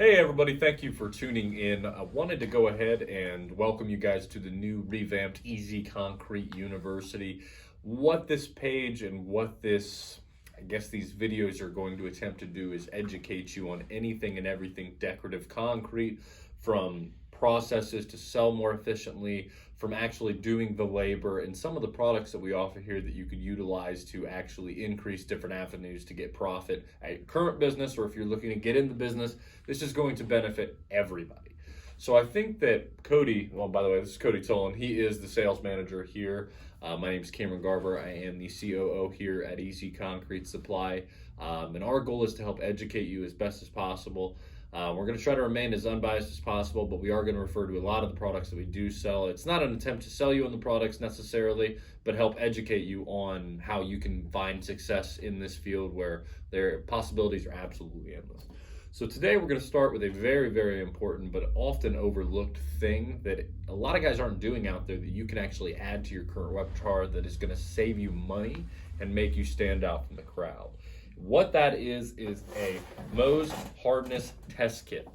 Hey everybody, thank you for tuning in. I wanted to go ahead and welcome you guys to the new revamped Easy Concrete University. What this page and what these videos are going to attempt to do is educate you on anything and everything decorative concrete, from processes to sell more efficiently, from actually doing the labor, and some of the products that we offer here that you could utilize to actually increase different avenues to get profit at your current business, or if you're looking to get in the business. This is going to benefit everybody. So I think that Cody, well, by the way, this is Cody Tolan. He is the sales manager here. My name is Cameron Garver. I am the COO here at Easy Concrete Supply. And our goal is to help educate you as best as possible. We're going to try to remain as unbiased as possible, but we are going to refer to a lot of the products that we do sell. It's not an attempt to sell you on the products necessarily, but help educate you on how you can find success in this field where their possibilities are absolutely endless. So today we're going to start with a very, very important but often overlooked thing that a lot of guys aren't doing out there that you can actually add to your current repertoire that is going to save you money and make you stand out from the crowd. What that is a Mohs hardness test kit.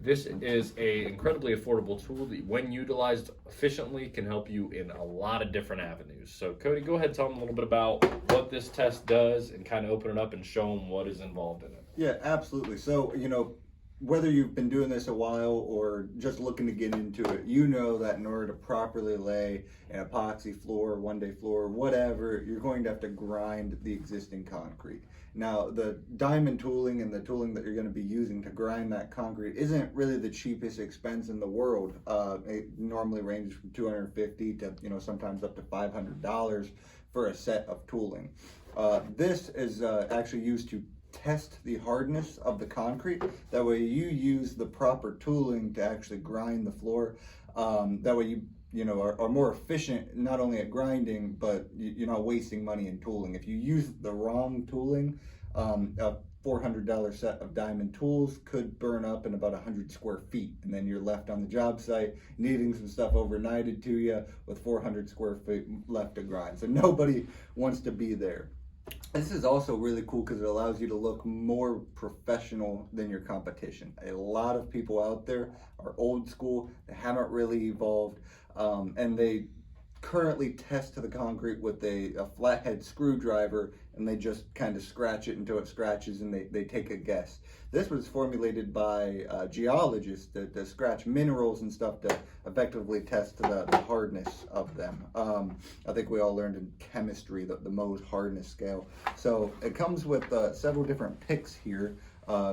This is a incredibly affordable tool that, when utilized efficiently, can help you in a lot of different avenues. So Cody, go ahead and tell them a little bit about what this test does and kind of open it up and show them what is involved in it. Yeah, absolutely. So, whether you've been doing this a while or just looking to get into it, you know that in order to properly lay an epoxy floor, one-day floor, whatever, you're going to have to grind the existing concrete. Now, the diamond tooling and the tooling that you're going to be using to grind that concrete isn't really the cheapest expense in the world. It normally ranges from $250 to, sometimes up to $500 for a set of tooling. This is actually used to test the hardness of the concrete. That way you use the proper tooling to actually grind the floor. That way you are more efficient, not only at grinding, but you're not wasting money in tooling. If you use the wrong tooling, a $400 set of diamond tools could burn up in about 100 square feet, and then you're left on the job site needing some stuff overnighted to you with 400 square feet left to grind. So nobody wants to be there. This is also really cool because it allows you to look more professional than your competition. A lot of people out there are old school, they haven't really evolved, and they currently test the concrete with a flathead screwdriver, and they just kind of scratch it until it scratches, and they take a guess. This was formulated by geologists that scratch minerals and stuff to effectively test the hardness of them. I think we all learned in chemistry the Mohs hardness scale. So it comes with several different picks here,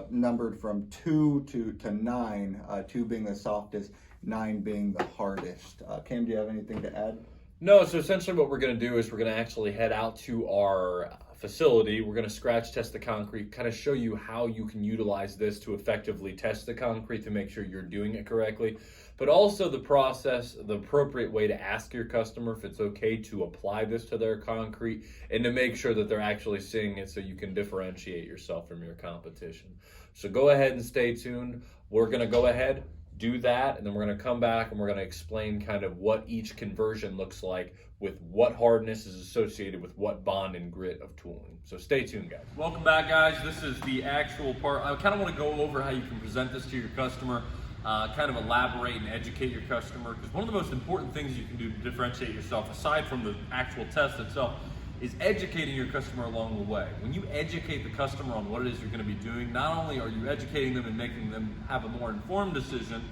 numbered from 2 to 9, 2 being the softest, 9 being the hardest. Cam, do you have anything to add? No, so essentially what we're going to do is we're going to actually head out to our facility. We're going to scratch test the concrete, kind of show you how you can utilize this to effectively test the concrete to make sure you're doing it correctly, but also the process, the appropriate way to ask your customer if it's okay to apply this to their concrete, and to make sure that they're actually seeing it so you can differentiate yourself from your competition. So go ahead and stay tuned. We're going to go ahead, do that, and then we're going to come back and we're going to explain kind of what each conversion looks like with what hardness is associated with what bond and grit of tooling. So stay tuned, guys. Welcome back, guys. This is the actual part. I kind of want to go over how you can present this to your customer, kind of elaborate and educate your customer, because one of the most important things you can do to differentiate yourself, aside from the actual test itself, is educating your customer along the way. When you educate the customer on what it is you're going to be doing, not only are you educating them and making them have a more informed decision,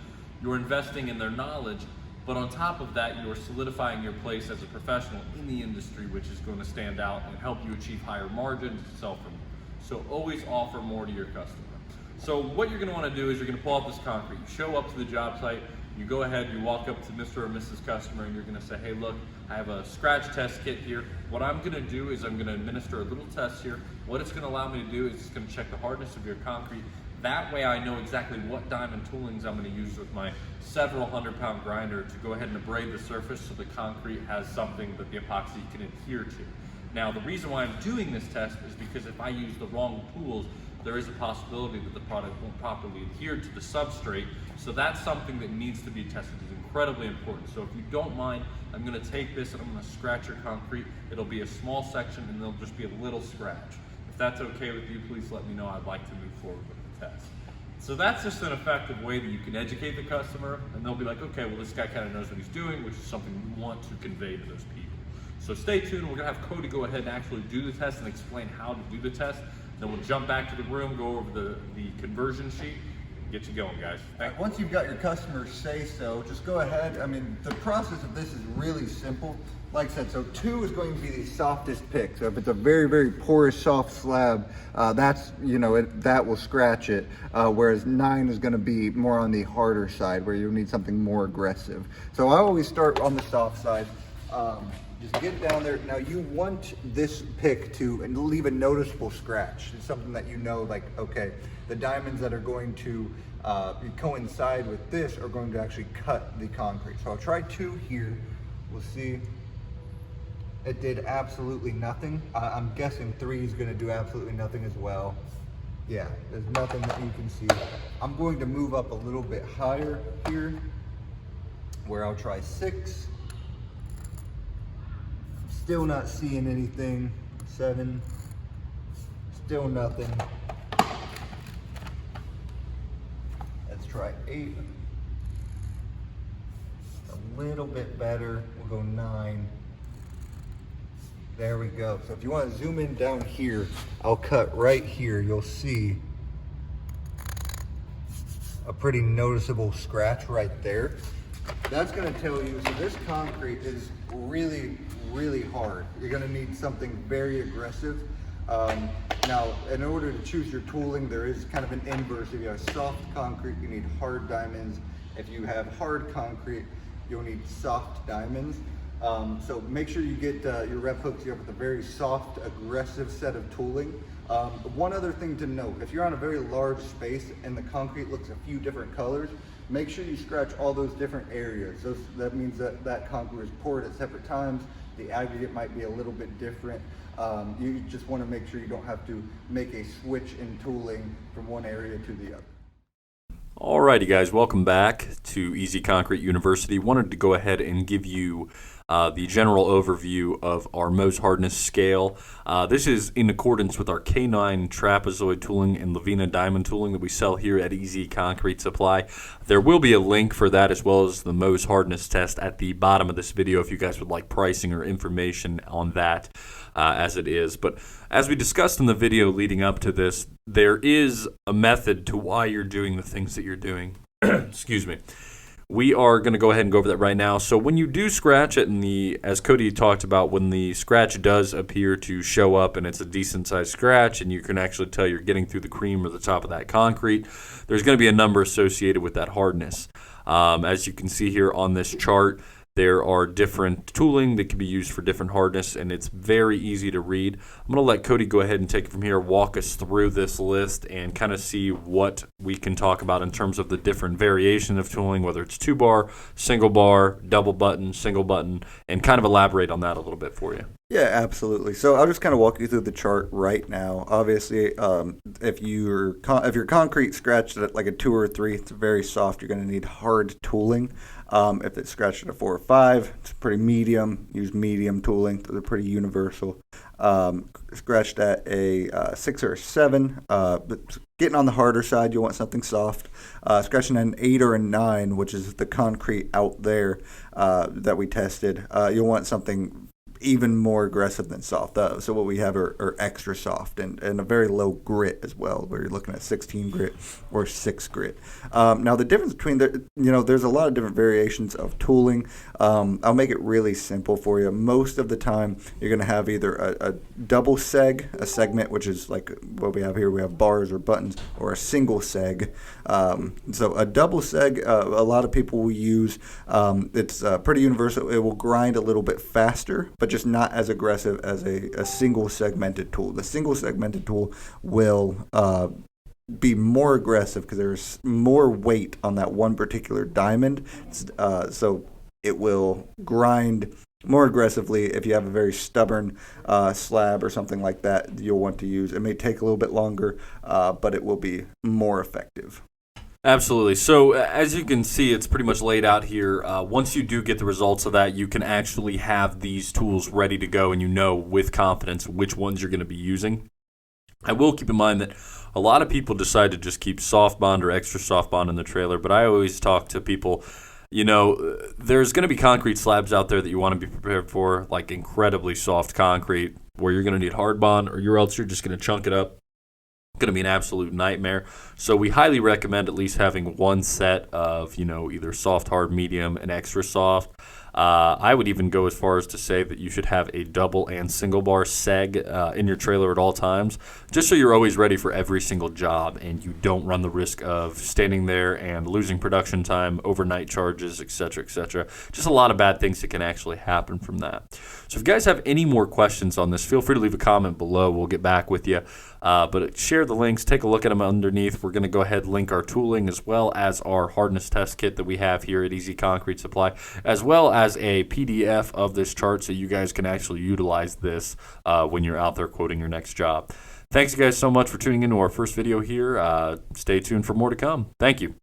you're investing in their knowledge, but on top of that, you're solidifying your place as a professional in the industry, which is going to stand out and help you achieve higher margins and sell for more. So always offer more to your customer. So what you're going to want to do is you're going to pull out this concrete, you show up to the job site, you go ahead, you walk up to Mr. or Mrs. Customer, and you're going to say, hey, look, I have a scratch test kit here. What I'm going to do is I'm going to administer a little test here. What it's going to allow me to do is it's going to check the hardness of your concrete. That way I know exactly what diamond toolings I'm going to use with my several 100-pound grinder to go ahead and abrade the surface so the concrete has something that the epoxy can adhere to. Now, the reason why I'm doing this test is because if I use the wrong tools, there is a possibility that the product won't properly adhere to the substrate. So that's something that needs to be tested. It's incredibly important. So if you don't mind, I'm going to take this and I'm going to scratch your concrete. It'll be a small section and there'll just be a little scratch. If that's okay with you, please let me know. I'd like to move forward with the test. So that's just an effective way that you can educate the customer, and they'll be like, okay, well, this guy kind of knows what he's doing, which is something we want to convey to those people. So stay tuned. We're gonna have Cody go ahead and actually do the test and explain how to do the test. Then we'll jump back to the room, go over the conversion sheet, and get you going, guys. Once you've got your customers say so, just go ahead. I mean, the process of this is really simple. Like I said, so 2 is going to be the softest pick. So if it's a very, very porous, soft slab, that's, you know, that will scratch it. Whereas 9 is going to be more on the harder side, where you'll need something more aggressive. So I always start on the soft side. Just get down there. Now you want this pick to leave a noticeable scratch. It's something that you know, like, okay, the diamonds that are going to coincide with this are going to actually cut the concrete. So I'll try 2 here. We'll see. It did absolutely nothing. I'm guessing 3 is going to do absolutely nothing as well. Yeah, there's nothing that you can see. I'm going to move up a little bit higher here, where I'll try 6. Still not seeing anything. 7. Still nothing. Let's try 8. A little bit better. We'll go 9. There we go. So if you want to zoom in down here, I'll cut right here. You'll see a pretty noticeable scratch right there. That's going to tell you, so this concrete is really, really hard. You're going to need something very aggressive. Now, in order to choose your tooling, there is kind of an inverse. If you have soft concrete, you need hard diamonds. If you have hard concrete, you'll need soft diamonds. So make sure you get your rep hooks here with a very soft, aggressive set of tooling. One other thing to note, if you're on a very large space and the concrete looks a few different colors, make sure you scratch all those different areas. That means that that concrete is poured at separate times. The aggregate might be a little bit different. You just want to make sure you don't have to make a switch in tooling from one area to the other. Alrighty, guys, welcome back to Easy Concrete University. Wanted to go ahead and give you the general overview of our Mohs hardness scale. This is in accordance with our K9 trapezoid tooling and Lavina diamond tooling that we sell here at Easy Concrete Supply. There will be a link for that as well as the Mohs hardness test at the bottom of this video if you guys would like pricing or information on that as it is. But as we discussed in the video leading up to this, there is a method to why you're doing the things that you're doing. Excuse me. We are going to go ahead and go over that right now. So when you do scratch it, as Cody talked about, when the scratch does appear to show up and it's a decent sized scratch and you can actually tell you're getting through the cream or the top of that concrete, there's going to be a number associated with that hardness. As you can see here on this chart, there are different tooling that can be used for different hardness, and it's very easy to read. I'm going to let Cody go ahead and take it from here, walk us through this list, and kind of see what we can talk about in terms of the different variation of tooling, whether it's 2-bar, single bar, double button, single button, and kind of elaborate on that a little bit for you. Yeah, absolutely. So I'll just kind of walk you through the chart right now. Obviously, if your concrete scratched at like a 2 or 3, it's very soft. You're going to need hard tooling. If it's scratched at a 4 or 5, it's pretty medium. Use medium tooling. They're pretty universal. Scratched at a 6 or a 7, getting on the harder side, you'll want something soft. Scratching at an 8 or a 9, which is the concrete out there that we tested, you'll want something even more aggressive than soft. So what we have are extra soft and a very low grit as well, where you're looking at 16 grit or 6 grit. Now the difference between there's a lot of different variations of tooling. I'll make it really simple for you. Most of the time you're going to have either a double seg, a segment, which is like what we have here. We have bars or buttons, or a single seg. So a double seg, a lot of people will use. It's pretty universal. It will grind a little bit faster, but just not as aggressive as a single segmented tool. The single segmented tool will be more aggressive because there's more weight on that one particular diamond. So it will grind more aggressively. If you have a very stubborn slab or something like that, you'll want to use. It may take a little bit longer, but it will be more effective. Absolutely. So as you can see, it's pretty much laid out here. Once you do get the results of that, you can actually have these tools ready to go, and you know with confidence which ones you're going to be using. I will keep in mind that a lot of people decide to just keep soft bond or extra soft bond in the trailer, but I always talk to people, there's going to be concrete slabs out there that you want to be prepared for, like incredibly soft concrete, where you're going to need hard bond, or else you're just going to chunk it up. Going to be an absolute nightmare. So we highly recommend at least having one set of, either soft, hard, medium, and extra soft. I would even go as far as to say that you should have a double and single bar seg in your trailer at all times, just so you're always ready for every single job and you don't run the risk of standing there and losing production time, overnight charges, etc., etc. Just a lot of bad things that can actually happen from that. So if you guys have any more questions on this, feel free to leave a comment below. We'll get back with you. But share the links, take a look at them underneath. We're going to go ahead and link our tooling as well as our hardness test kit that we have here at Easy Concrete Supply, as well as a PDF of this chart so you guys can actually utilize this when you're out there quoting your next job. Thanks, you guys, so much for tuning into our first video here. Stay tuned for more to come. Thank you.